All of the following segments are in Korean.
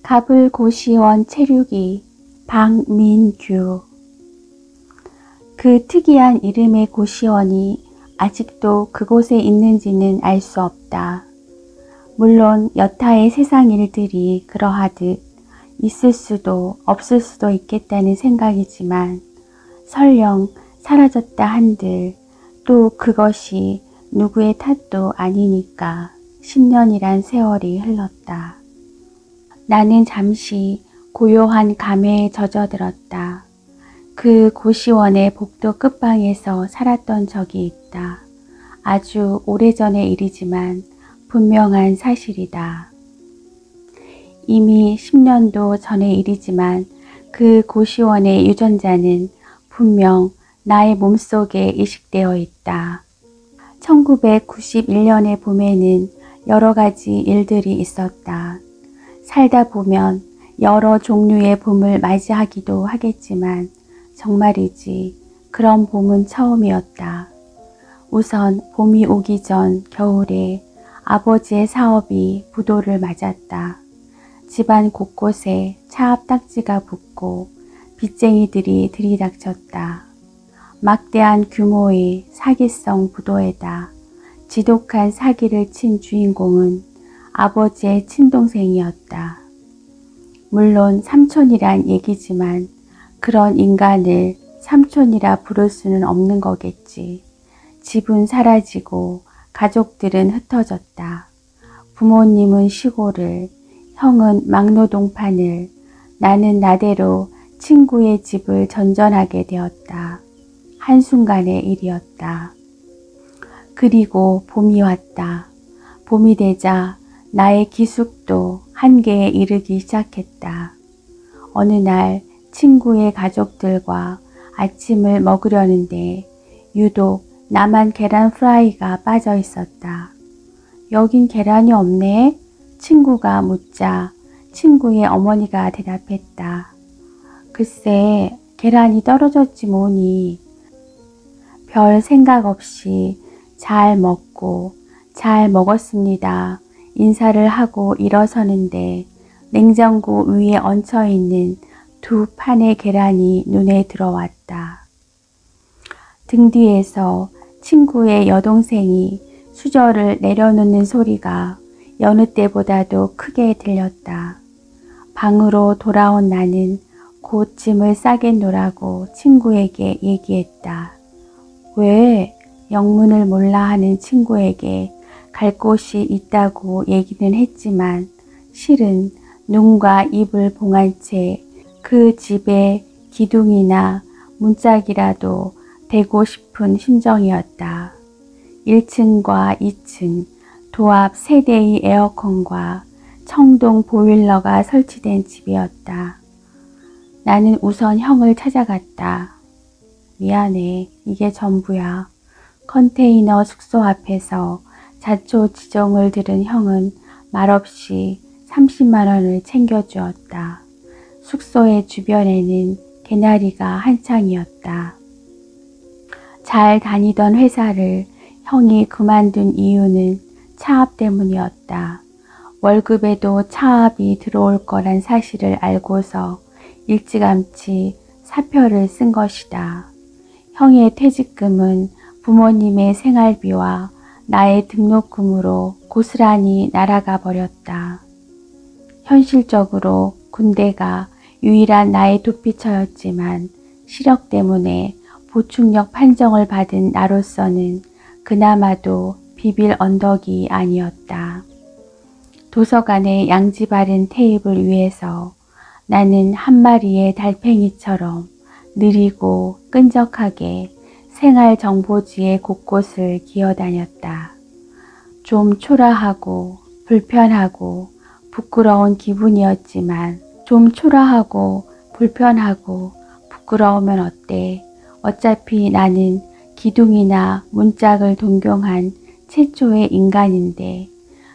가불고시원 체류기 박민규. 그 특이한 이름의 고시원이 아직도 그곳에 있는지는 알 수 없다. 물론 여타의 세상 일들이 그러하듯 있을 수도 없을 수도 있겠다는 생각이지만 설령 사라졌다 한들 또 그것이 누구의 탓도 아니니까 10년이란 세월이 흘렀다. 나는 잠시 고요한 감회에 젖어들었다. 그 고시원의 복도 끝방에서 살았던 적이 있다. 아주 오래전의 일이지만 분명한 사실이다. 이미 10년도 전의 일이지만 그 고시원의 유전자는 분명 나의 몸속에 이식되어 있다. 1991년의 봄에는 여러 가지 일들이 있었다. 살다 보면 여러 종류의 봄을 맞이하기도 하겠지만 정말이지 그런 봄은 처음이었다. 우선 봄이 오기 전 겨울에 아버지의 사업이 부도를 맞았다. 집안 곳곳에 차압 딱지가 붙고 빚쟁이들이 들이닥쳤다. 막대한 규모의 사기성 부도에다 지독한 사기를 친 주인공은 아버지의 친동생이었다. 물론 삼촌이란 얘기지만 그런 인간을 삼촌이라 부를 수는 없는 거겠지. 집은 사라지고 가족들은 흩어졌다. 부모님은 시골을, 형은 막노동판을, 나는 나대로 친구의 집을 전전하게 되었다. 한순간의 일이었다. 그리고 봄이 왔다. 봄이 되자 나의 기숙도 한계에 이르기 시작했다. 어느 날 친구의 가족들과 아침을 먹으려는데 유독 나만 계란 프라이가 빠져 있었다. 여긴 계란이 없네? 친구가 묻자 친구의 어머니가 대답했다. 글쎄 계란이 떨어졌지 뭐니. 별 생각 없이 잘 먹고 잘 먹었습니다. 인사를 하고 일어서는데 냉장고 위에 얹혀있는 두 판의 계란이 눈에 들어왔다. 등 뒤에서 친구의 여동생이 수저를 내려놓는 소리가 여느 때보다도 크게 들렸다. 방으로 돌아온 나는 곧 짐을 싸겠노라고 친구에게 얘기했다. 왜? 영문을 몰라 하는 친구에게 갈 곳이 있다고 얘기는 했지만 실은 눈과 입을 봉한 채 그 집에 기둥이나 문짝이라도 대고 싶은 심정이었다. 1층과 2층 도합 3대의 에어컨과 청동 보일러가 설치된 집이었다. 나는 우선 형을 찾아갔다. 미안해, 이게 전부야. 컨테이너 숙소 앞에서 자초지종을 들은 형은 말없이 30만 원을 챙겨주었다. 숙소의 주변에는 개나리가 한창이었다. 잘 다니던 회사를 형이 그만둔 이유는 차압 때문이었다. 월급에도 차압이 들어올 거란 사실을 알고서 일찌감치 사표를 쓴 것이다. 형의 퇴직금은 부모님의 생활비와 나의 등록금으로 고스란히 날아가 버렸다. 현실적으로 군대가 유일한 나의 도피처였지만 시력 때문에 보충력 판정을 받은 나로서는 그나마도 비빌 언덕이 아니었다. 도서관의 양지 바른 테이블 위에서 나는 한 마리의 달팽이처럼 느리고 끈적하게 생활정보지의 곳곳을 기어다녔다. 좀 초라하고 불편하고 부끄러운 기분이었지만 좀 초라하고 불편하고 부끄러우면 어때? 어차피 나는 기둥이나 문짝을 동경한 최초의 인간인데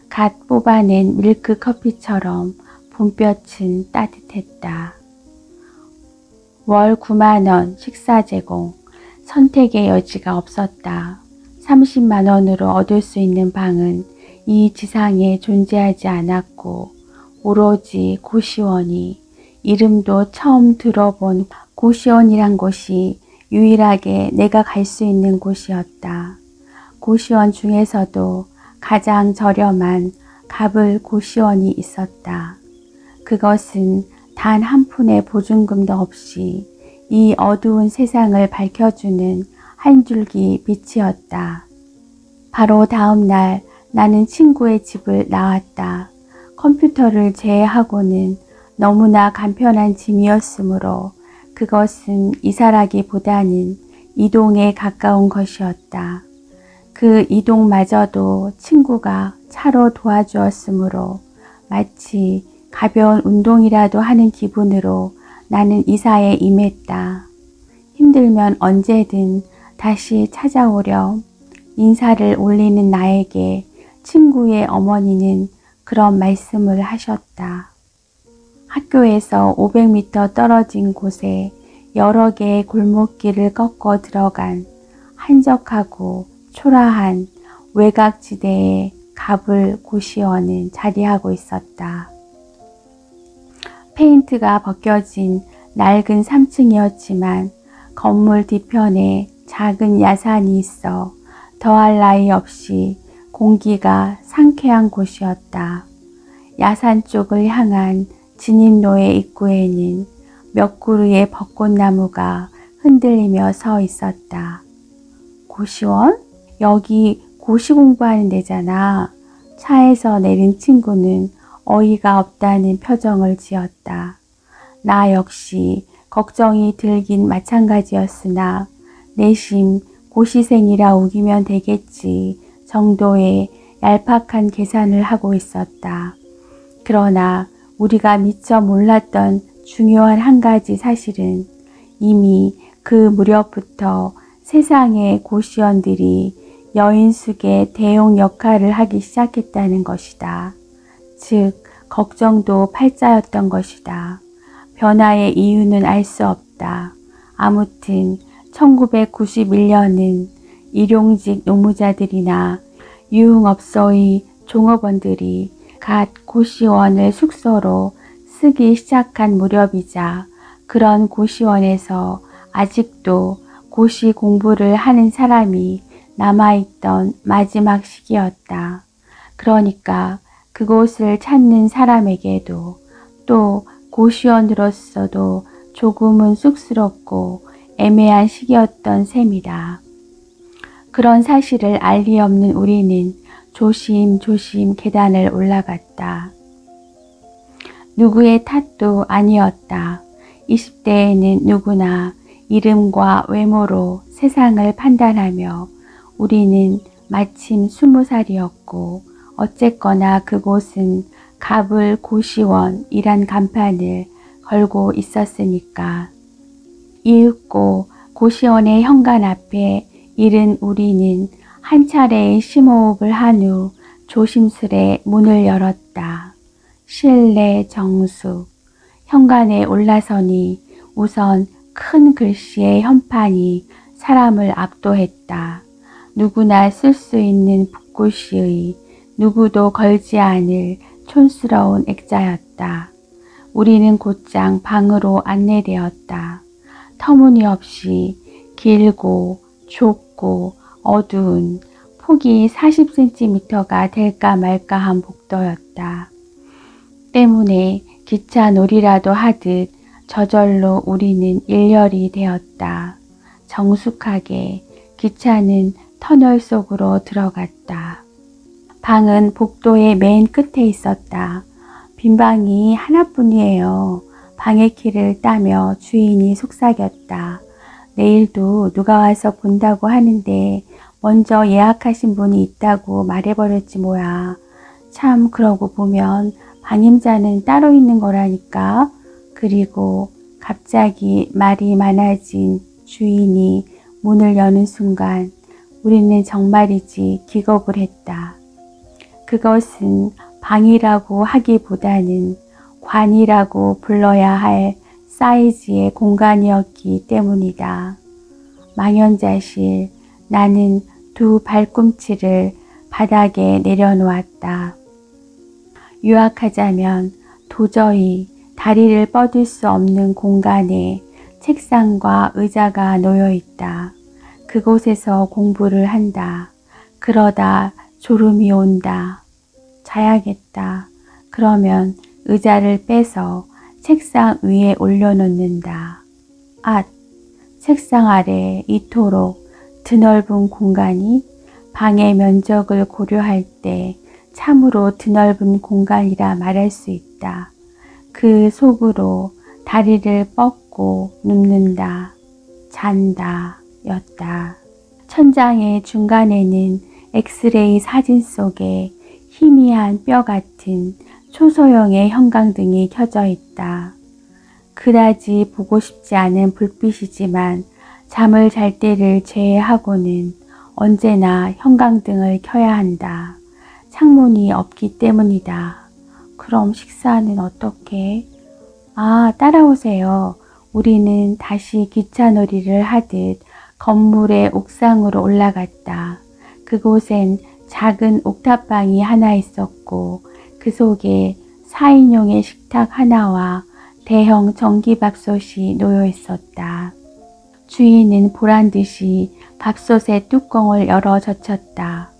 갓 뽑아낸 밀크 커피처럼 봄볕은 따뜻했다. 월 9만 원 식사 제공, 선택의 여지가 없었다. 30만 원으로 얻을 수 있는 방은 이 지상에 존재하지 않았고 오로지 고시원이, 이름도 처음 들어본 고시원이란 곳이 유일하게 내가 갈 수 있는 곳이었다. 고시원 중에서도 가장 저렴한 갑을 고시원이 있었다. 그것은 단 한 푼의 보증금도 없이 이 어두운 세상을 밝혀주는 한 줄기 빛이었다. 바로 다음 날 나는 친구의 집을 나왔다. 컴퓨터를 제외하고는 너무나 간편한 짐이었으므로 그것은 이사라기보다는 이동에 가까운 것이었다. 그 이동마저도 친구가 차로 도와주었으므로 마치 가벼운 운동이라도 하는 기분으로 나는 이사에 임했다. 힘들면 언제든 다시 찾아오렴. 인사를 올리는 나에게 친구의 어머니는 그런 말씀을 하셨다. 학교에서 500m 떨어진 곳에 여러 개의 골목길을 꺾어 들어간 한적하고 초라한 외곽지대에 갑을 고시원은 자리하고 있었다. 페인트가 벗겨진 낡은 3층이었지만 건물 뒤편에 작은 야산이 있어 더할 나위 없이 공기가 상쾌한 곳이었다. 야산 쪽을 향한 진입로의 입구에는 몇 그루의 벚꽃나무가 흔들리며 서 있었다. 고시원? 여기 고시 공부하는 데잖아. 차에서 내린 친구는 어이가 없다는 표정을 지었다. 나 역시 걱정이 들긴 마찬가지였으나 내심 고시생이라 우기면 되겠지 정도의 얄팍한 계산을 하고 있었다. 그러나 우리가 미처 몰랐던 중요한 한 가지 사실은 이미 그 무렵부터 세상의 고시원들이 여인숙의 대용 역할을 하기 시작했다는 것이다. 즉, 걱정도 팔자였던 것이다. 변화의 이유는 알 수 없다. 아무튼 1991년은 일용직 노무자들이나 유흥업소의 종업원들이 갓 고시원을 숙소로 쓰기 시작한 무렵이자 그런 고시원에서 아직도 고시 공부를 하는 사람이 남아있던 마지막 시기였다. 그러니까 그곳을 찾는 사람에게도 또 고시원으로서도 조금은 쑥스럽고 애매한 시기였던 셈이다. 그런 사실을 알 리 없는 우리는 조심조심 계단을 올라갔다. 누구의 탓도 아니었다. 20대에는 누구나 이름과 외모로 세상을 판단하며 우리는 마침 20살이었고 어쨌거나 그곳은 갑을 고시원이란 간판을 걸고 있었으니까. 이윽고 고시원의 현관 앞에 이른 우리는 한 차례의 심호흡을 한 후 조심스레 문을 열었다. 실내 정숙. 현관에 올라서니 우선 큰 글씨의 현판이 사람을 압도했다. 누구나 쓸 수 있는 붓글씨의 누구도 걸지 않을 촌스러운 액자였다. 우리는 곧장 방으로 안내되었다. 터무니없이 길고 좁고 어두운 폭이 40cm가 될까 말까한 복도였다. 때문에 기차 놀이라도 하듯 저절로 우리는 일렬이 되었다. 정숙하게 기차는 터널 속으로 들어갔다. 방은 복도의 맨 끝에 있었다. 빈 방이 하나뿐이에요. 방의 키를 따며 주인이 속삭였다. 내일도 누가 와서 본다고 하는데 먼저 예약하신 분이 있다고 말해버렸지 뭐야. 참 그러고 보면 방임자는 따로 있는 거라니까. 그리고 갑자기 말이 많아진 주인이 문을 여는 순간 우리는 정말이지 기겁을 했다. 그것은 방이라고 하기보다는 관이라고 불러야 할 사이즈의 공간이었기 때문이다. 망연자실 나는 두 발꿈치를 바닥에 내려놓았다. 요약하자면 도저히 다리를 뻗을 수 없는 공간에 책상과 의자가 놓여 있다. 그곳에서 공부를 한다. 그러다 졸음이 온다. 자야겠다. 그러면 의자를 빼서 책상 위에 올려놓는다. 책상 아래 이토록 드넓은 공간이 방의 면적을 고려할 때 참으로 드넓은 공간이라 말할 수 있다. 그 속으로 다리를 뻗고 눕는다. 잔다. 였다. 천장의 중간에는 엑스레이 사진 속에 희미한 뼈 같은 초소형의 형광등이 켜져 있다. 그다지 보고 싶지 않은 불빛이지만 잠을 잘 때를 제외하고는 언제나 형광등을 켜야 한다. 창문이 없기 때문이다. 그럼 식사는 어떻게? 따라오세요. 우리는 다시 기차놀이를 하듯 건물의 옥상으로 올라갔다. 그곳엔 작은 옥탑방이 하나 있었고 그 속에 4인용의 식탁 하나와 대형 전기밥솥이 놓여 있었다. 주인은 보란듯이 밥솥의 뚜껑을 열어 젖혔다.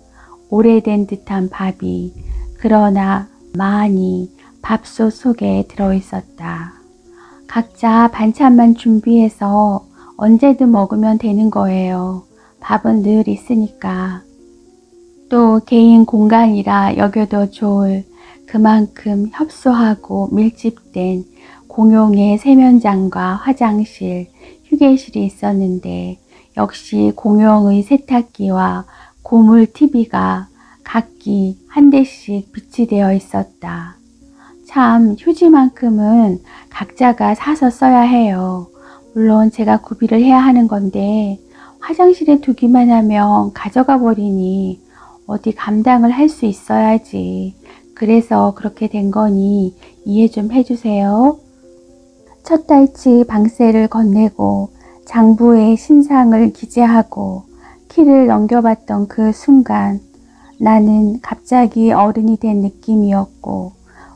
오래된 듯한 밥이 그러나 많이 밥솥 속에 들어 있었다. 각자 반찬만 준비해서 언제든 먹으면 되는 거예요. 밥은 늘 있으니까. 또 개인 공간이라 여겨도 좋을 그만큼 협소하고 밀집된 공용의 세면장과 화장실, 휴게실이 있었는데 역시 공용의 세탁기와 고물 TV가 각기 한 대씩 비치되어 있었다. 참 휴지만큼은 각자가 사서 써야 해요. 물론 제가 구비를 해야 하는 건데 화장실에 두기만 하면 가져가 버리니 어디 감당을 할 수 있어야지. 그래서 그렇게 된 거니 이해 좀 해주세요. 첫 달치 방세를 건네고 장부의 신상을 기재하고 키를 넘겨봤던 그 순간 나는 갑자기 어른이 된 느낌이었고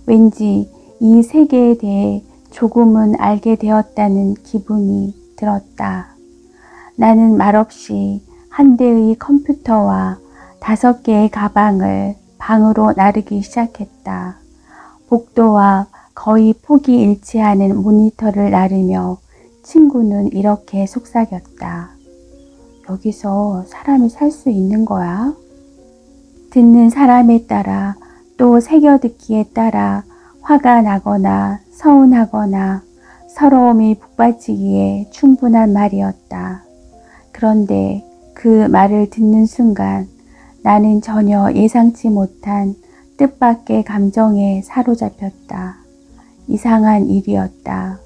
왠지 이 세계에 대해 조금은 알게 되었다는 기분이 들었다. 나는 말없이 한 대의 컴퓨터와 5개의 가방을 방으로 나르기 시작했다. 복도와 거의 폭이 일치하는 모니터를 나르며 친구는 이렇게 속삭였다. 여기서 사람이 살 수 있는 거야? 듣는 사람에 따라 또 새겨듣기에 따라 화가 나거나 서운하거나 서러움이 북받치기에 충분한 말이었다. 그런데 그 말을 듣는 순간 나는 전혀 예상치 못한 뜻밖의 감정에 사로잡혔다. 이상한 일이었다.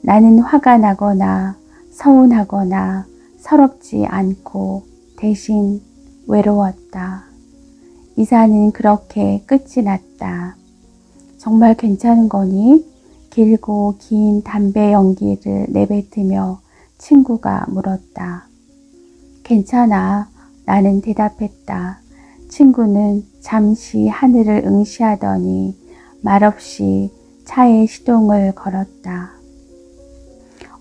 나는 화가 나거나 서운하거나 서럽지 않고 대신 외로웠다. 이사는 그렇게 끝이 났다. 정말 괜찮은 거니? 길고 긴 담배 연기를 내뱉으며 친구가 물었다. 괜찮아. 나는 대답했다. 친구는 잠시 하늘을 응시하더니 말없이 차에 시동을 걸었다.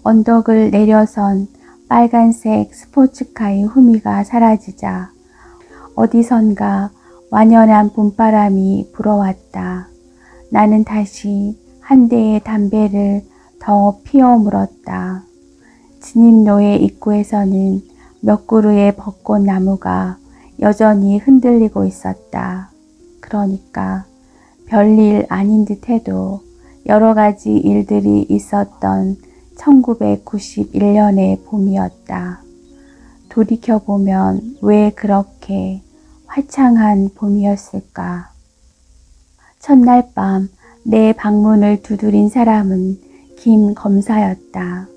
언덕을 내려선 빨간색 스포츠카의 후미가 사라지자 어디선가 완연한 봄바람이 불어왔다. 나는 다시 한 대의 담배를 더 피워 물었다. 진입로의 입구에서는 몇 그루의 벚꽃나무가 여전히 흔들리고 있었다. 그러니까 별일 아닌 듯 해도 여러 가지 일들이 있었던 1991년의 봄이었다. 돌이켜보면 왜 그렇게 화창한 봄이었을까? 첫날 밤 내 방문을 두드린 사람은 김 검사였다.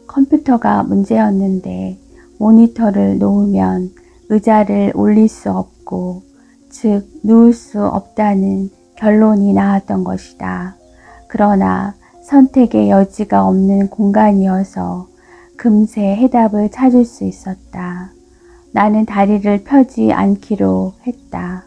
컴퓨터가 문제였는데 모니터를 놓으면 의자를 올릴 수 없고 즉 누울 수 없다는 결론이 나왔던 것이다. 그러나 선택의 여지가 없는 공간이어서 금세 해답을 찾을 수 있었다. 나는 다리를 펴지 않기로 했다.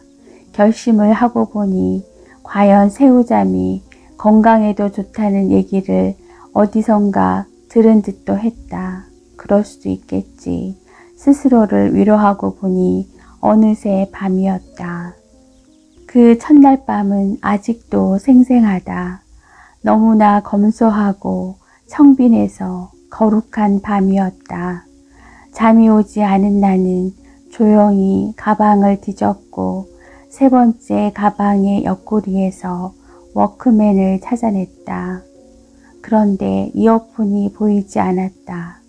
결심을 하고 보니 과연 새우잠이 건강에도 좋다는 얘기를 어디선가 들은 듯도 했다. 그럴 수도 있겠지. 스스로를 위로하고 보니 어느새 밤이었다. 그 첫날 밤은 아직도 생생하다. 너무나 검소하고 청빈해서 거룩한 밤이었다. 잠이 오지 않은 나는 조용히 가방을 뒤졌고 세 번째 가방의 옆구리에서 워크맨을 찾아냈다. 그런데 이어폰이 보이지 않았다.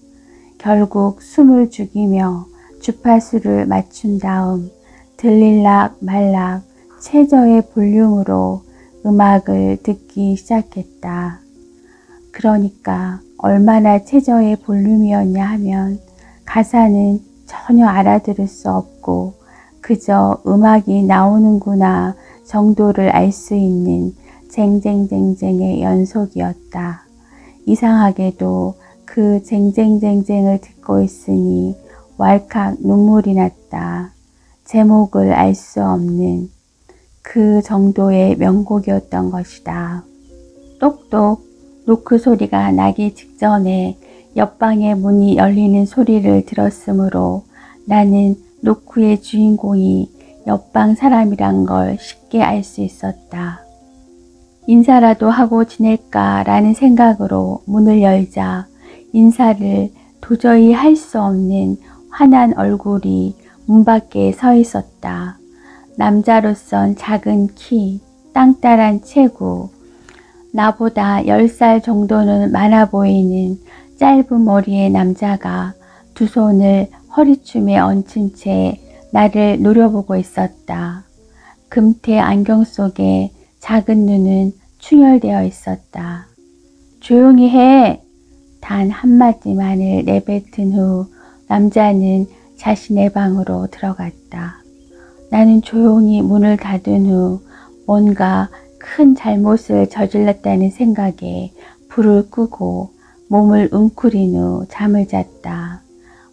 결국 숨을 죽이며 주파수를 맞춘 다음 들릴락 말락 최저의 볼륨으로 음악을 듣기 시작했다. 그러니까 얼마나 최저의 볼륨이었냐 하면 가사는 전혀 알아들을 수 없고 그저 음악이 나오는구나 정도를 알 수 있는 쟁쟁쟁쟁의 연속이었다. 이상하게도 그 쟁쟁쟁쟁을 듣고 있으니 왈칵 눈물이 났다. 제목을 알 수 없는 그 정도의 명곡이었던 것이다. 똑똑 노크 소리가 나기 직전에 옆방의 문이 열리는 소리를 들었으므로 나는 노크의 주인공이 옆방 사람이란 걸 쉽게 알 수 있었다. 인사라도 하고 지낼까라는 생각으로 문을 열자 인사를 도저히 할 수 없는 환한 얼굴이 문 밖에 서 있었다. 남자로선 작은 키, 땅따란 체구, 나보다 10살 정도는 많아 보이는 짧은 머리의 남자가 두 손을 허리춤에 얹은 채 나를 노려보고 있었다. 금태 안경 속에 작은 눈은 충혈되어 있었다. 조용히 해! 단 한마디만을 내뱉은 후 남자는 자신의 방으로 들어갔다. 나는 조용히 문을 닫은 후 뭔가 큰 잘못을 저질렀다는 생각에 불을 끄고 몸을 웅크린 후 잠을 잤다.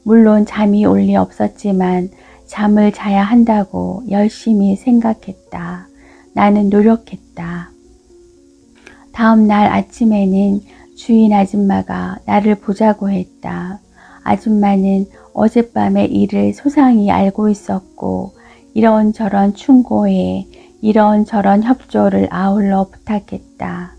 물론 잠이 올 리 없었지만 잠을 자야 한다고 열심히 생각했다. 나는 노력했다. 다음 날 아침에는 주인 아줌마가 나를 보자고 했다. 아줌마는 어젯밤의 일을 소상히 알고 있었고 이런저런 충고에 이런저런 협조를 아울러 부탁했다.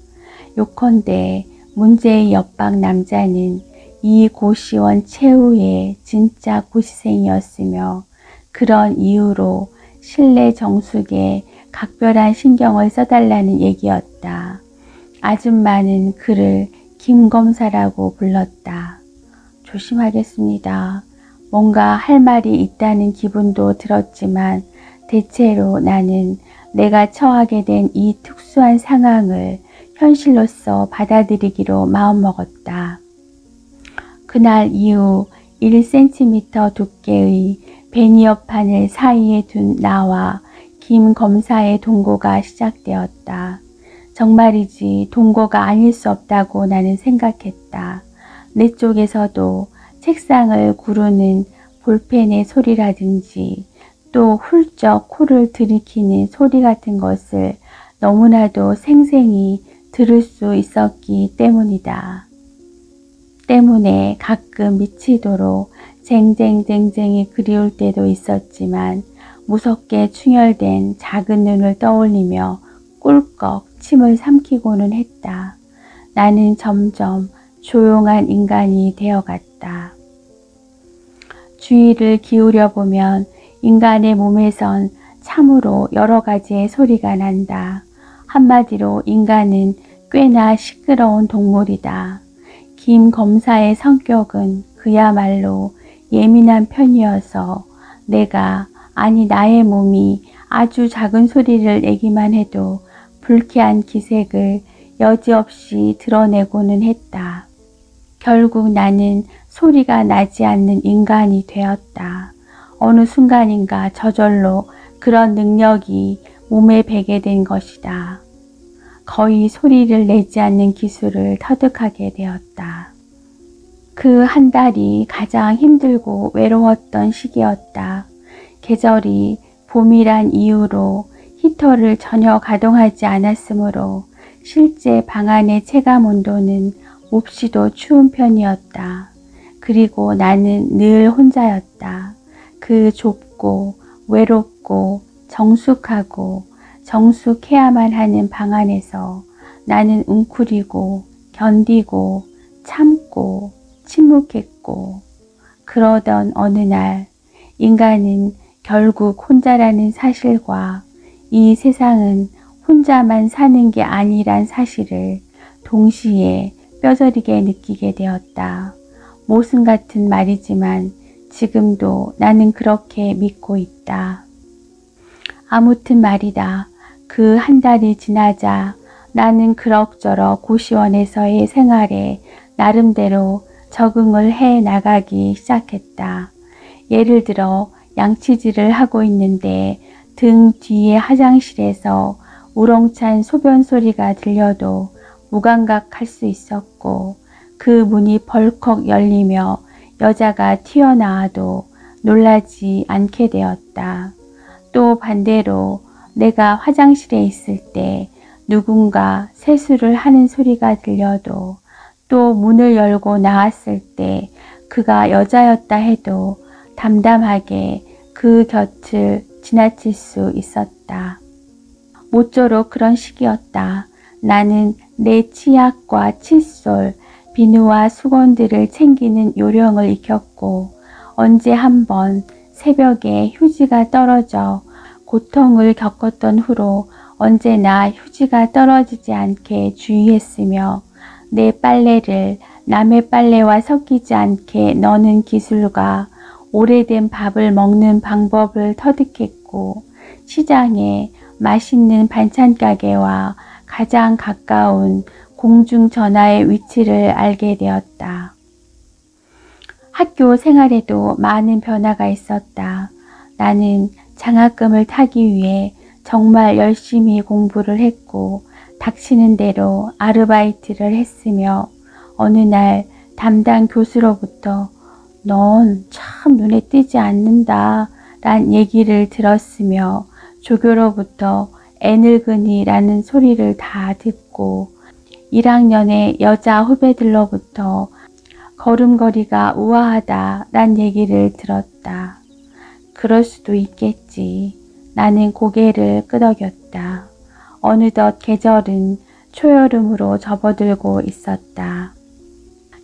요컨대 문제의 옆방 남자는 이 고시원 최후의 진짜 고시생이었으며 그런 이유로 실내 정숙에 각별한 신경을 써달라는 얘기였다. 아줌마는 그를 김 검사라고 불렀다. 조심하겠습니다. 뭔가 할 말이 있다는 기분도 들었지만 대체로 나는 내가 처하게 된 이 특수한 상황을 현실로서 받아들이기로 마음먹었다. 그날 이후 1cm 두께의 베니어판을 사이에 둔 나와 김 검사의 동거가 시작되었다. 정말이지 동거가 아닐 수 없다고 나는 생각했다. 내 쪽에서도 책상을 구르는 볼펜의 소리라든지 또 훌쩍 코를 들이키는 소리 같은 것을 너무나도 생생히 들을 수 있었기 때문이다. 때문에 가끔 미치도록 쟁쟁쟁쟁이 그리울 때도 있었지만 무섭게 충혈된 작은 눈을 떠올리며 꿀꺽 침을 삼키고는 했다. 나는 점점 조용한 인간이 되어갔다. 주의를 기울여 보면 인간의 몸에선 참으로 여러 가지의 소리가 난다. 한마디로 인간은 꽤나 시끄러운 동물이다. 김 검사의 성격은 그야말로 예민한 편이어서 나의 몸이 아주 작은 소리를 내기만 해도 불쾌한 기색을 여지없이 드러내고는 했다. 결국 나는 소리가 나지 않는 인간이 되었다. 어느 순간인가 저절로 그런 능력이 몸에 배게 된 것이다. 거의 소리를 내지 않는 기술을 터득하게 되었다. 그 한 달이 가장 힘들고 외로웠던 시기였다. 계절이 봄이란 이유로 히터를 전혀 가동하지 않았으므로 실제 방 안의 체감 온도는 몹시도 추운 편이었다. 그리고 나는 늘 혼자였다. 그 좁고 외롭고 정숙하고 정숙해야만 하는 방 안에서 나는 웅크리고 견디고 참고 침묵했고, 그러던 어느 날 인간은 결국 혼자라는 사실과 이 세상은 혼자만 사는 게 아니란 사실을 동시에 뼈저리게 느끼게 되었다. 모순 같은 말이지만 지금도 나는 그렇게 믿고 있다. 아무튼 말이다. 그 한 달이 지나자 나는 그럭저럭 고시원에서의 생활에 나름대로 적응을 해 나가기 시작했다. 예를 들어 양치질을 하고 있는데 등 뒤의 화장실에서 우렁찬 소변 소리가 들려도 무감각할 수 있었고, 그 문이 벌컥 열리며 여자가 튀어나와도 놀라지 않게 되었다. 또 반대로 내가 화장실에 있을 때 누군가 세수를 하는 소리가 들려도, 또 문을 열고 나왔을 때 그가 여자였다 해도 담담하게 그 곁을 지나칠 수 있었다. 모쪼록 그런 시기였다. 나는 내 치약과 칫솔, 비누와 수건들을 챙기는 요령을 익혔고, 언제 한번 새벽에 휴지가 떨어져 고통을 겪었던 후로 언제나 휴지가 떨어지지 않게 주의했으며, 내 빨래를 남의 빨래와 섞이지 않게 넣는 기술과 오래된 밥을 먹는 방법을 터득했고, 시장에 맛있는 반찬 가게와 가장 가까운 공중전화의 위치를 알게 되었다. 학교 생활에도 많은 변화가 있었다. 나는 장학금을 타기 위해 정말 열심히 공부를 했고, 닥치는 대로 아르바이트를 했으며, 어느 날 담당 교수로부터 넌 참 눈에 띄지 않는다 란 얘기를 들었으며, 조교로부터 애늙은이 라는 소리를 다 듣고, 1학년의 여자 후배들로부터 걸음걸이가 우아하다 란 얘기를 들었다. 그럴 수도 있겠지. 나는 고개를 끄덕였다. 어느덧 계절은 초여름으로 접어들고 있었다.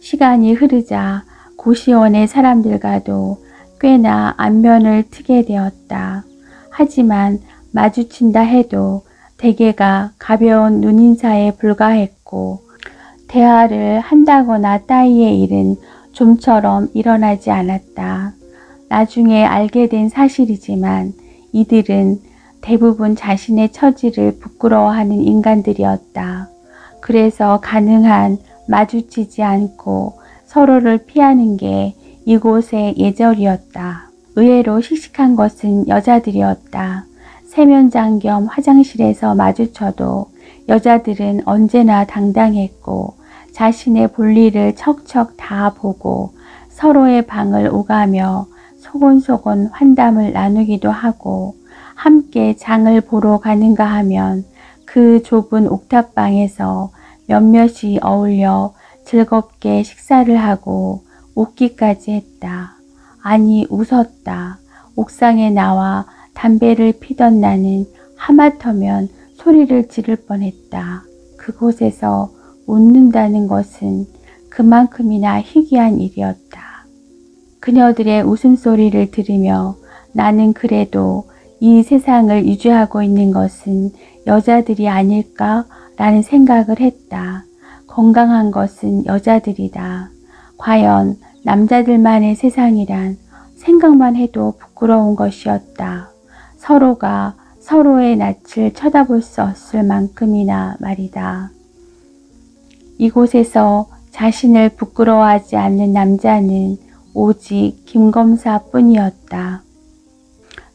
시간이 흐르자 고시원의 사람들과도 꽤나 안면을 트게 되었다. 하지만 마주친다 해도 대개가 가벼운 눈인사에 불과했고, 대화를 한다거나 따위의 일은 좀처럼 일어나지 않았다. 나중에 알게 된 사실이지만 이들은 대부분 자신의 처지를 부끄러워하는 인간들이었다. 그래서 가능한 마주치지 않고 서로를 피하는 게 이곳의 예절이었다. 의외로 씩씩한 것은 여자들이었다. 세면장 겸 화장실에서 마주쳐도 여자들은 언제나 당당했고, 자신의 볼일을 척척 다 보고 서로의 방을 오가며 소곤소곤 환담을 나누기도 하고, 함께 장을 보러 가는가 하면 그 좁은 옥탑방에서 몇몇이 어울려 즐겁게 식사를 하고 웃기까지 했다. 아니, 웃었다. 옥상에 나와 담배를 피던 나는 하마터면 소리를 지를 뻔했다. 그곳에서 웃는다는 것은 그만큼이나 희귀한 일이었다. 그녀들의 웃음소리를 들으며 나는 그래도 이 세상을 유지하고 있는 것은 여자들이 아닐까 라는 생각을 했다. 건강한 것은 여자들이다. 과연 남자들만의 세상이란 생각만 해도 부끄러운 것이었다. 서로가 서로의 낯을 쳐다볼 수 없을 만큼이나 말이다. 이곳에서 자신을 부끄러워하지 않는 남자는 오직 김검사뿐이었다.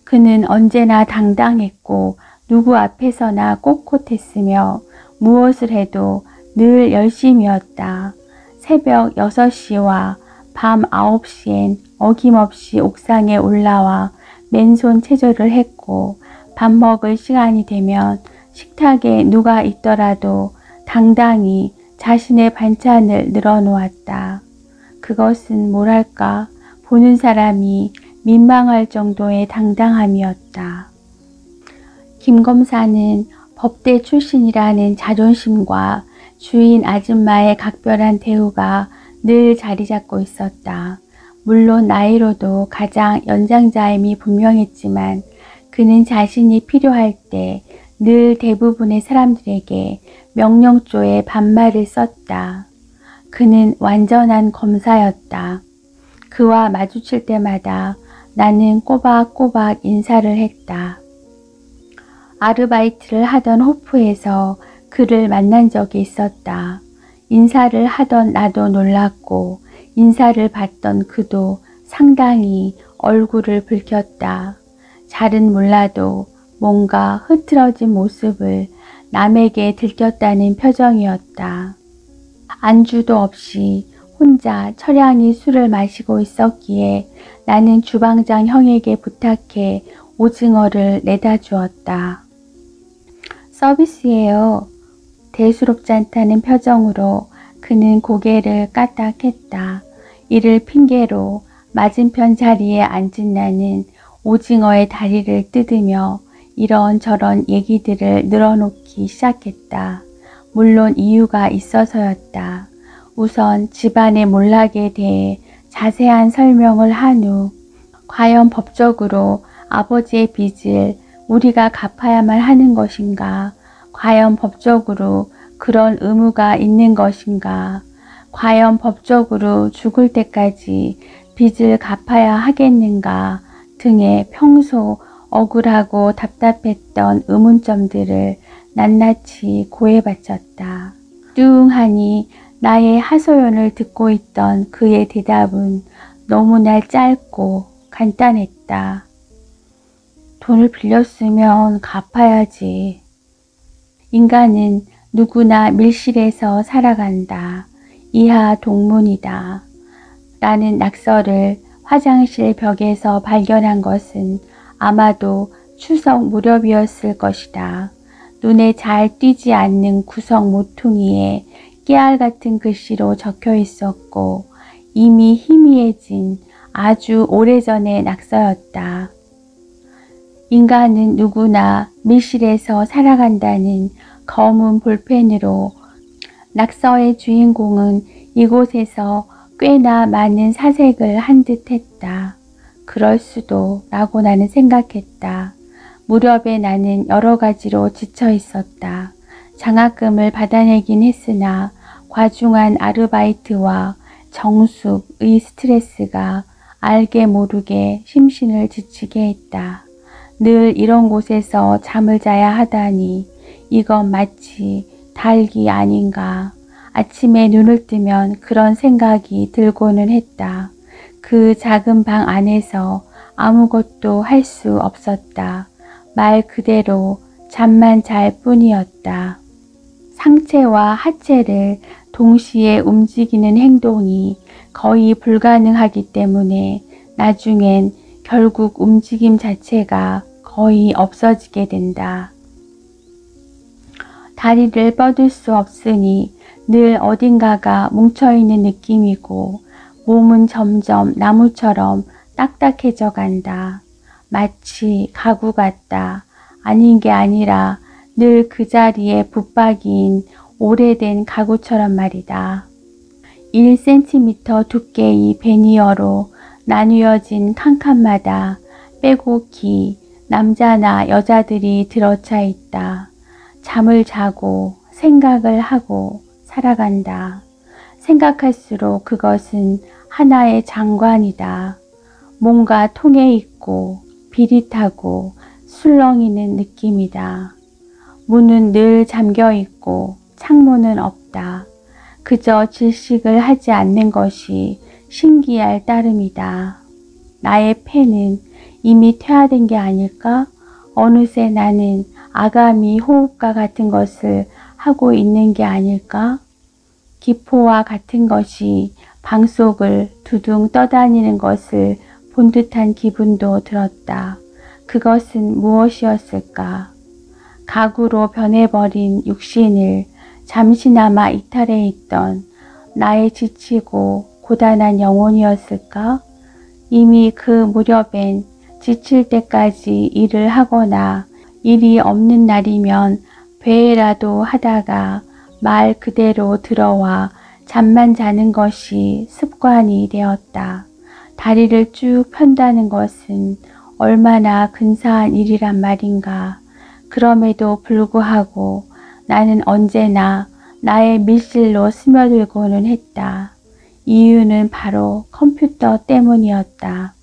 그는 언제나 당당했고 누구 앞에서나 꼿꼿했으며 무엇을 해도 늘 열심이었다. 새벽 6시와 밤 9시엔 어김없이 옥상에 올라와 맨손 체조를 했고, 밥 먹을 시간이 되면 식탁에 누가 있더라도 당당히 자신의 반찬을 늘어놓았다. 그것은 뭐랄까 보는 사람이 민망할 정도의 당당함이었다. 김 검사는 법대 출신이라는 자존심과 주인 아줌마의 각별한 대우가 늘 자리 잡고 있었다. 물론 나이로도 가장 연장자임이 분명했지만 그는 자신이 필요할 때 늘 대부분의 사람들에게 명령조에 반말을 썼다. 그는 완전한 검사였다. 그와 마주칠 때마다 나는 꼬박꼬박 인사를 했다. 아르바이트를 하던 호프에서 그를 만난 적이 있었다. 인사를 하던 나도 놀랐고 인사를 받던 그도 상당히 얼굴을 붉혔다. 잘은 몰라도 뭔가 흐트러진 모습을 남에게 들켰다는 표정이었다. 안주도 없이 혼자 처량히 술을 마시고 있었기에 나는 주방장 형에게 부탁해 오징어를 내다 주었다. 서비스예요. 대수롭지 않다는 표정으로 그는 고개를 까딱했다. 이를 핑계로 맞은편 자리에 앉은 나는 오징어의 다리를 뜯으며 이런저런 얘기들을 늘어놓기 시작했다. 물론 이유가 있어서였다. 우선 집안의 몰락에 대해 자세한 설명을 한 후 과연 법적으로 아버지의 빚을 우리가 갚아야만 하는 것인가? 과연 법적으로 그런 의무가 있는 것인가? 과연 법적으로 죽을 때까지 빚을 갚아야 하겠는가? 등의 평소 억울하고 답답했던 의문점들을 낱낱이 고해바쳤다. 뚱하니 나의 하소연을 듣고 있던 그의 대답은 너무나 짧고 간단했다. 돈을 빌렸으면 갚아야지. 인간은 누구나 밀실에서 살아간다. 이하 동문이다. 라는 낙서를 화장실 벽에서 발견한 것은 아마도 추석 무렵이었을 것이다. 눈에 잘 띄지 않는 구석 모퉁이에 깨알 같은 글씨로 적혀 있었고 이미 희미해진 아주 오래전의 낙서였다. 인간은 누구나 밀실에서 살아간다는 검은 볼펜으로 낙서의 주인공은 이곳에서 꽤나 많은 사색을 한 듯 했다. 그럴 수도 라고 나는 생각했다. 무렵에 나는 여러 가지로 지쳐 있었다. 장학금을 받아내긴 했으나 과중한 아르바이트와 정숙의 스트레스가 알게 모르게 심신을 지치게 했다. 늘 이런 곳에서 잠을 자야 하다니 이건 마치 달기 아닌가. 아침에 눈을 뜨면 그런 생각이 들고는 했다. 그 작은 방 안에서 아무것도 할 수 없었다. 말 그대로 잠만 잘 뿐이었다. 상체와 하체를 동시에 움직이는 행동이 거의 불가능하기 때문에 나중엔 결국 움직임 자체가 거의 없어지게 된다. 다리를 뻗을 수 없으니 늘 어딘가가 뭉쳐있는 느낌이고 몸은 점점 나무처럼 딱딱해져 간다. 마치 가구 같다. 아닌 게 아니라 늘 그 자리에 붙박이인 오래된 가구처럼 말이다. 1cm 두께의 베니어로 나뉘어진 칸칸마다 빼곡히 남자나 여자들이 들어차 있다. 잠을 자고 생각을 하고 살아간다. 생각할수록 그것은 하나의 장관이다. 뭔가 통해 있고 비릿하고 술렁이는 느낌이다. 문은 늘 잠겨 있고 창문은 없다. 그저 질식을 하지 않는 것이 신기할 따름이다. 나의 폐는 이미 퇴화된 게 아닐까? 어느새 나는 아가미 호흡과 같은 것을 하고 있는 게 아닐까? 기포와 같은 것이 방 속을 두둥 떠다니는 것을 본 듯한 기분도 들었다. 그것은 무엇이었을까? 가구로 변해버린 육신을 잠시나마 이탈해 있던 나의 지치고 고단한 영혼이었을까? 이미 그 무렵엔 지칠 때까지 일을 하거나 일이 없는 날이면 회의라도 하다가 말 그대로 들어와 잠만 자는 것이 습관이 되었다. 다리를 쭉 편다는 것은 얼마나 근사한 일이란 말인가. 그럼에도 불구하고 나는 언제나 나의 밀실로 스며들고는 했다. 이유는 바로 컴퓨터 때문이었다.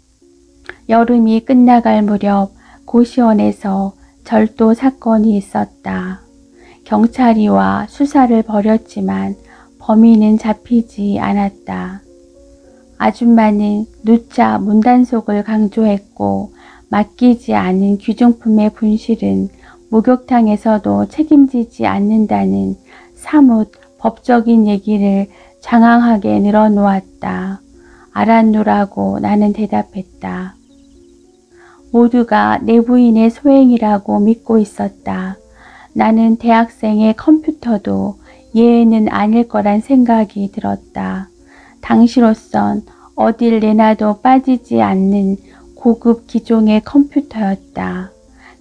여름이 끝나갈 무렵 고시원에서 절도 사건이 있었다. 경찰이 와 수사를 벌였지만 범인은 잡히지 않았다. 아줌마는 누차 문단속을 강조했고 맡기지 않은 귀중품의 분실은 목욕탕에서도 책임지지 않는다는 사뭇 법적인 얘기를 장황하게 늘어놓았다. 알았노라고 나는 대답했다. 모두가 내부인의 소행이라고 믿고 있었다. 나는 대학생의 컴퓨터도 예외는 아닐 거란 생각이 들었다. 당시로선 어딜 내놔도 빠지지 않는 고급 기종의 컴퓨터였다.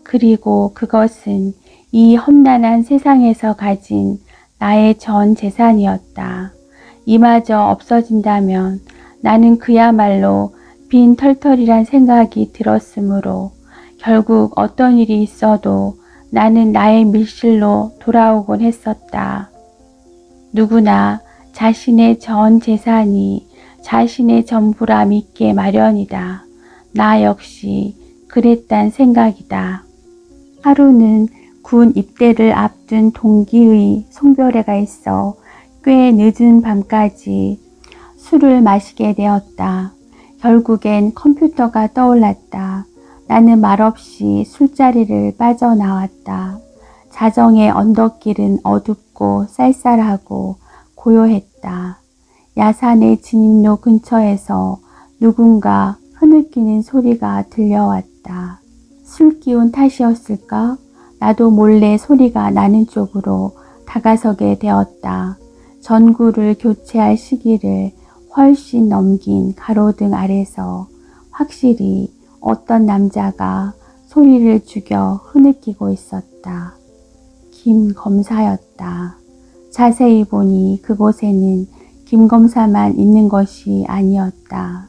그리고 그것은 이 험난한 세상에서 가진 나의 전 재산이었다. 이마저 없어진다면 나는 그야말로 빈털털이란 생각이 들었으므로 결국 어떤 일이 있어도 나는 나의 밀실로 돌아오곤 했었다. 누구나 자신의 전 재산이 자신의 전부라 믿게 마련이다. 나 역시 그랬단 생각이다. 하루는 군 입대를 앞둔 동기의 송별회가 있어 꽤 늦은 밤까지 술을 마시게 되었다. 결국엔 컴퓨터가 떠올랐다. 나는 말없이 술자리를 빠져나왔다. 자정의 언덕길은 어둡고 쌀쌀하고 고요했다. 야산의 진입로 근처에서 누군가 흐느끼는 소리가 들려왔다. 술 기운 탓이었을까? 나도 몰래 소리가 나는 쪽으로 다가서게 되었다. 전구를 교체할 시기를 훨씬 넘긴 가로등 아래서 확실히 어떤 남자가 소리를 죽여 흐느끼고 있었다. 김 검사였다. 자세히 보니 그곳에는 김 검사만 있는 것이 아니었다.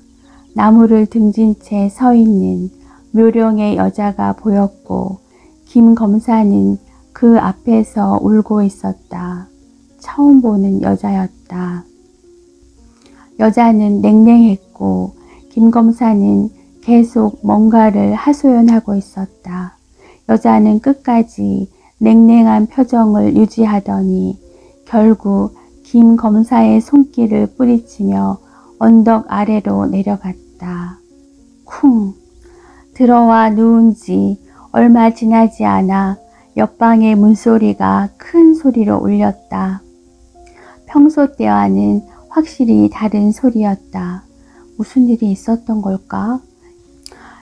나무를 등진 채 서 있는 묘령의 여자가 보였고 김 검사는 그 앞에서 울고 있었다. 처음 보는 여자였다. 여자는 냉랭했고 김 검사는 계속 뭔가를 하소연하고 있었다. 여자는 끝까지 냉랭한 표정을 유지하더니 결국 김 검사의 손길을 뿌리치며 언덕 아래로 내려갔다. 쿵! 들어와 누운 지 얼마 지나지 않아 옆방의 문소리가 큰 소리로 울렸다. 평소 때와는 확실히 다른 소리였다. 무슨 일이 있었던 걸까?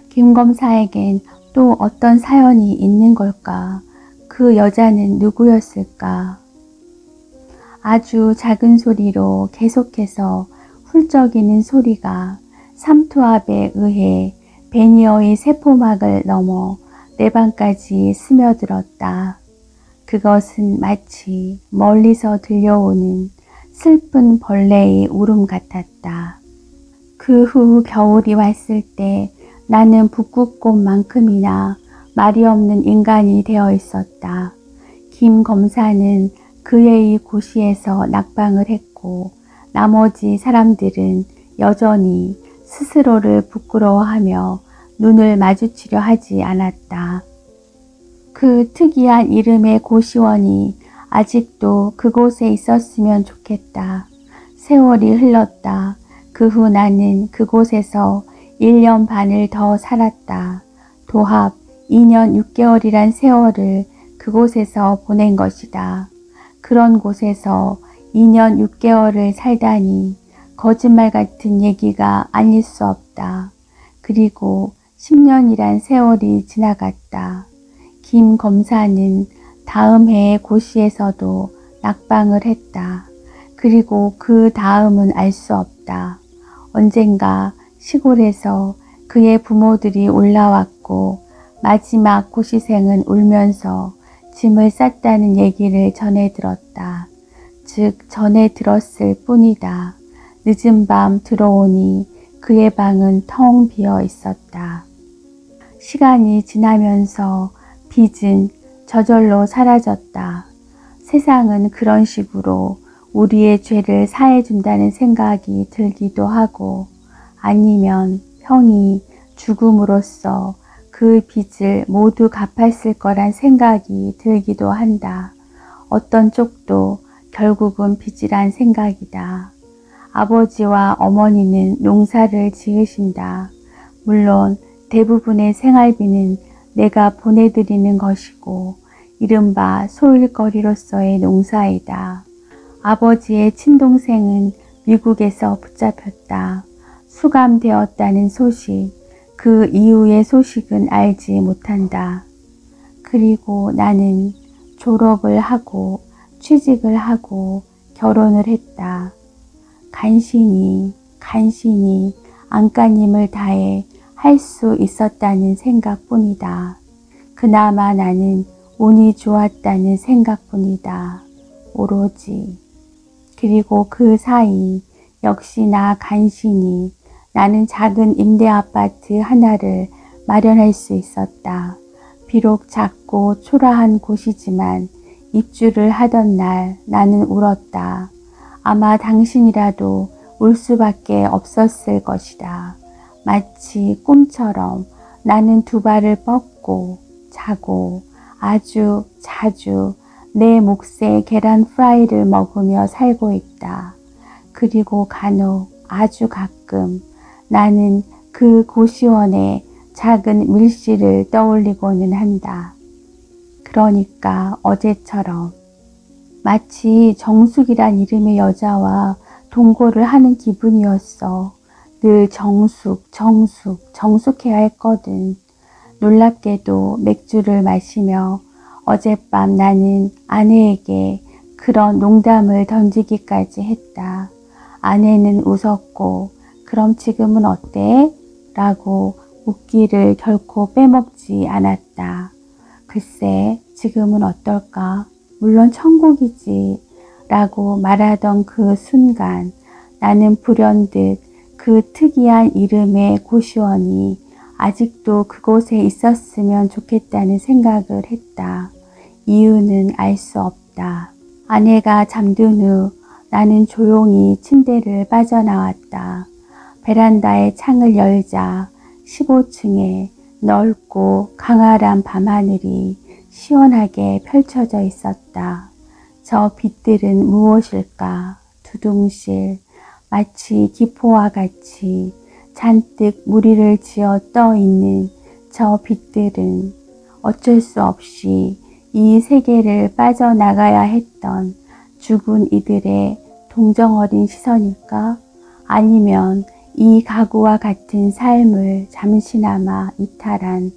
김 검사에겐 또 어떤 사연이 있는 걸까? 그 여자는 누구였을까? 아주 작은 소리로 계속해서 훌쩍이는 소리가 삼투압에 의해 베니어의 세포막을 넘어 내 방까지 스며들었다. 그것은 마치 멀리서 들려오는 슬픈 벌레의 울음 같았다. 그 후 겨울이 왔을 때 나는 북극곰만큼이나 말이 없는 인간이 되어 있었다. 김 검사는 그의 고시에서 낙방을 했고 나머지 사람들은 여전히 스스로를 부끄러워하며 눈을 마주치려 하지 않았다. 그 특이한 이름의 고시원이 아직도 그곳에 있었으면 좋겠다. 세월이 흘렀다. 그 후 나는 그곳에서 1년 반을 더 살았다. 도합 2년 6개월이란 세월을 그곳에서 보낸 것이다. 그런 곳에서 2년 6개월을 살다니 거짓말 같은 얘기가 아닐 수 없다. 그리고 10년이란 세월이 지나갔다. 김 검사는 다음 해의 고시에서도 낙방을 했다. 그리고 그 다음은 알 수 없다. 언젠가 시골에서 그의 부모들이 올라왔고 마지막 고시생은 울면서 짐을 쌌다는 얘기를 전해 들었다. 즉 전해 들었을 뿐이다. 늦은 밤 들어오니 그의 방은 텅 비어 있었다. 시간이 지나면서 빚은 저절로 사라졌다. 세상은 그런 식으로 우리의 죄를 사해준다는 생각이 들기도 하고 아니면 형이 죽음으로써 그 빚을 모두 갚았을 거란 생각이 들기도 한다. 어떤 쪽도 결국은 빚이란 생각이다. 아버지와 어머니는 농사를 지으신다. 물론 대부분의 생활비는 내가 보내드리는 것이고 이른바 소일거리로서의 농사이다. 아버지의 친동생은 미국에서 붙잡혔다. 수감되었다는 소식, 그 이후의 소식은 알지 못한다. 그리고 나는 졸업을 하고 취직을 하고 결혼을 했다. 간신히 안간힘을 다해 할 수 있었다는 생각뿐이다. 그나마 나는 운이 좋았다는 생각뿐이다. 오로지. 그리고 그 사이 역시나 간신히 나는 작은 임대 아파트 하나를 마련할 수 있었다. 비록 작고 초라한 곳이지만 입주를 하던 날 나는 울었다. 아마 당신이라도 울 수밖에 없었을 것이다. 마치 꿈처럼 나는 두 발을 뻗고 자고 아주 자주 내 몫의 계란 프라이를 먹으며 살고 있다. 그리고 간혹 아주 가끔 나는 그 고시원의 작은 밀실을 떠올리고는 한다. 그러니까 어제처럼 마치 정숙이란 이름의 여자와 동거를 하는 기분이었어. 늘 정숙해야 했거든. 놀랍게도 맥주를 마시며 어젯밤 나는 아내에게 그런 농담을 던지기까지 했다. 아내는 웃었고 그럼 지금은 어때? 라고 묻기를 결코 빼먹지 않았다. 글쎄 지금은 어떨까? 물론 천국이지 라고 말하던 그 순간 나는 불현듯 그 특이한 이름의 고시원이 아직도 그곳에 있었으면 좋겠다는 생각을 했다. 이유는 알 수 없다. 아내가 잠든 후 나는 조용히 침대를 빠져나왔다. 베란다의 창을 열자 15층에 넓고 강활한 밤하늘이 시원하게 펼쳐져 있었다. 저 빛들은 무엇일까? 두둥실, 마치 기포와 같이 잔뜩 무리를 지어 떠 있는 저 빛들은 어쩔 수 없이 이 세계를 빠져나가야 했던 죽은 이들의 동정어린 시선일까? 아니면 이 가구와 같은 삶을 잠시나마 이탈한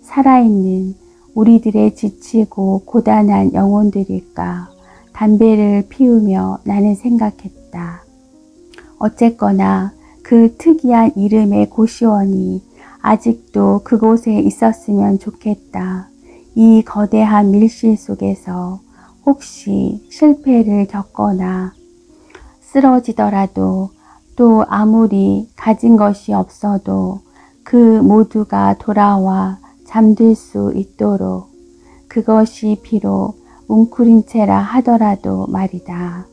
살아있는 우리들의 지치고 고단한 영혼들일까? 담배를 피우며 나는 생각했다. 어쨌거나 그 특이한 이름의 고시원이 아직도 그곳에 있었으면 좋겠다. 이 거대한 밀실 속에서 혹시 실패를 겪거나 쓰러지더라도 또 아무리 가진 것이 없어도 그 모두가 돌아와 잠들 수 있도록 그것이 비록 웅크린 채라 하더라도 말이다.